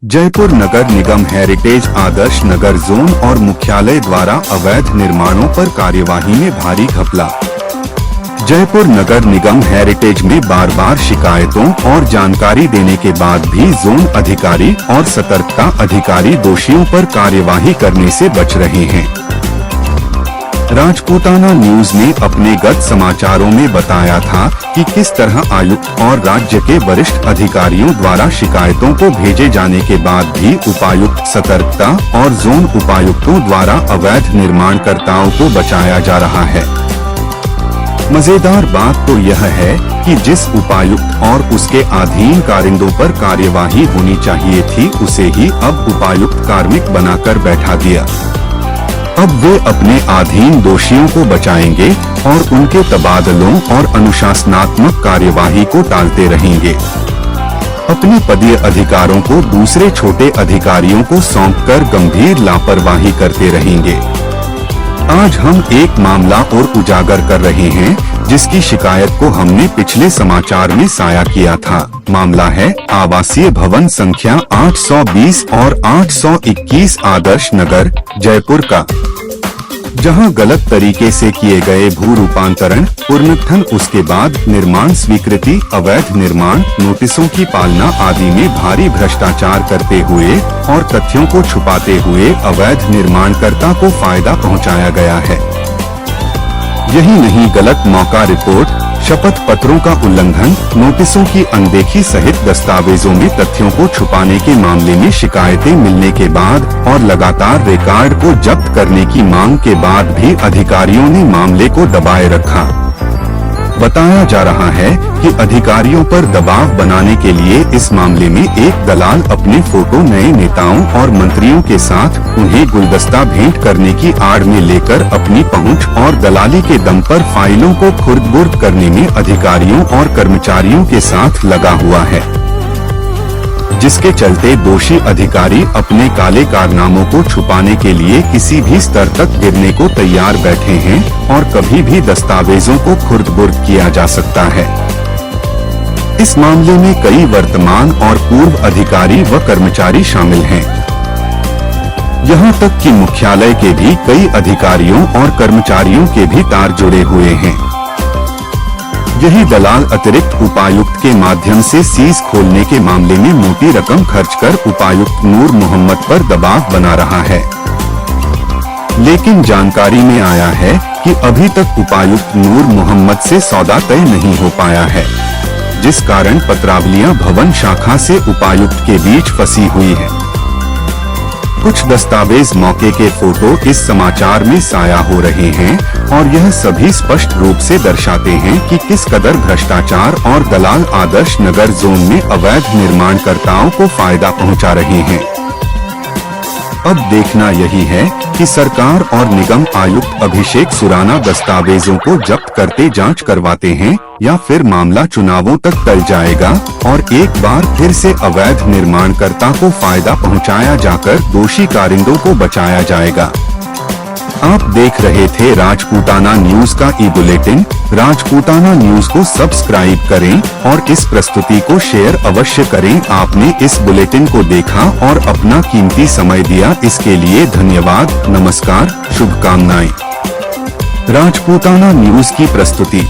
जयपुर नगर निगम heritage Adarsh Nagar zone और मुख्यालय द्वारा अवैध निर्माणों पर कार्यवाही में भारी घपला। जयपुर नगर निगम हेरिटेज में बार बार शिकायतों और जानकारी देने के बाद भी जोन अधिकारी और सतर्कता अधिकारी दोषियों पर कार्यवाही करने से बच रहे हैं। राजपूताना न्यूज ने अपने गत समाचारों में बताया था कि किस तरह आयुक्त और राज्य के वरिष्ठ अधिकारियों द्वारा शिकायतों को भेजे जाने के बाद भी उपायुक्त सतर्कता और जोन उपायुक्तों द्वारा अवैध निर्माणकर्ताओं को बचाया जा रहा है। मजेदार बात तो यह है कि जिस उपायुक्त और उसके अधीन कारिंदों पर कार्यवाही होनी चाहिए थी उसे ही अब उपायुक्त कार्मिक बनाकर बैठा दिया। अब वे अपने अधीन दोषियों को बचाएंगे और उनके तबादलों और अनुशासनात्मक कार्यवाही को टालते रहेंगे। अपने पदीय अधिकारों को दूसरे छोटे अधिकारियों को सौंपकर गंभीर लापरवाही करते रहेंगे। आज हम एक मामला और उजागर कर रहे हैं जिसकी शिकायत को हमने पिछले समाचार में साया किया था। मामला है आवासीय भवन संख्या 820 और 821 आदर्श नगर जयपुर का, जहां गलत तरीके से किए गए भू रूपांतरण, पुनर्गठन, उसके बाद निर्माण स्वीकृति, अवैध निर्माण, नोटिसों की पालना आदि में भारी भ्रष्टाचार करते हुए और तथ्यों को छुपाते हुए अवैध निर्माणकर्ता को फायदा पहुंचाया गया है। यही नहीं, गलत मौका रिपोर्ट, शपथ पत्रों का उल्लंघन, नोटिसों की अनदेखी सहित दस्तावेजों में तथ्यों को छुपाने के मामले में शिकायतें मिलने के बाद और लगातार रिकॉर्ड को जब्त करने की मांग के बाद भी अधिकारियों ने मामले को दबाए रखा। बताया जा रहा है कि अधिकारियों पर दबाव बनाने के लिए इस मामले में एक दलाल अपने फोटो नए नेताओं और मंत्रियों के साथ उन्हें गुलदस्ता भेंट करने की आड़ में लेकर अपनी पहुंच और दलाली के दम पर फाइलों को खुर्द-बुर्द करने में अधिकारियों और कर्मचारियों के साथ लगा हुआ है, जिसके चलते दोषी अधिकारी अपने काले कारनामों को छुपाने के लिए किसी भी स्तर तक गिरने को तैयार बैठे हैं और कभी भी दस्तावेजों को खुर्द-बुर्द किया जा सकता है। इस मामले में कई वर्तमान और पूर्व अधिकारी व कर्मचारी शामिल हैं। यहाँ तक कि मुख्यालय के भी कई अधिकारियों और कर्मचारियों के भी तार जुड़े हुए हैं। यही दलाल अतिरिक्त उपायुक्त के माध्यम से सीज खोलने के मामले में मोटी रकम खर्च कर उपायुक्त नूर मोहम्मद पर दबाव बना रहा है। लेकिन जानकारी में आया है कि अभी तक उपायुक्त नूर मोहम्मद से सौदा तय नहीं हो पाया है, जिस कारण पत्रावलियां भवन शाखा से उपायुक्त के बीच फंसी हुई है। कुछ दस्तावेज मौके के फोटो इस समाचार में साया हो रहे हैं और यह सभी स्पष्ट रूप से दर्शाते हैं कि किस कदर भ्रष्टाचार और दलाल आदर्श नगर जोन में अवैध निर्माणकर्ताओं को फायदा पहुंचा रहे हैं। अब देखना यही है कि सरकार और निगम आयुक्त अभिषेक सुराना दस्तावेजों को जब्त करते जांच करवाते हैं या फिर मामला चुनावों तक टल जाएगा और एक बार फिर से अवैध निर्माणकर्ता को फायदा पहुंचाया जाकर दोषी कारिंदों को बचाया जाएगा। आप देख रहे थे राजपूताना न्यूज का ई-बुलेटिन। राजपूताना न्यूज को सब्सक्राइब करें और इस प्रस्तुति को शेयर अवश्य करें। आपने इस बुलेटिन को देखा और अपना कीमती समय दिया, इसके लिए धन्यवाद। नमस्कार, शुभकामनाएं। राजपूताना न्यूज की प्रस्तुति।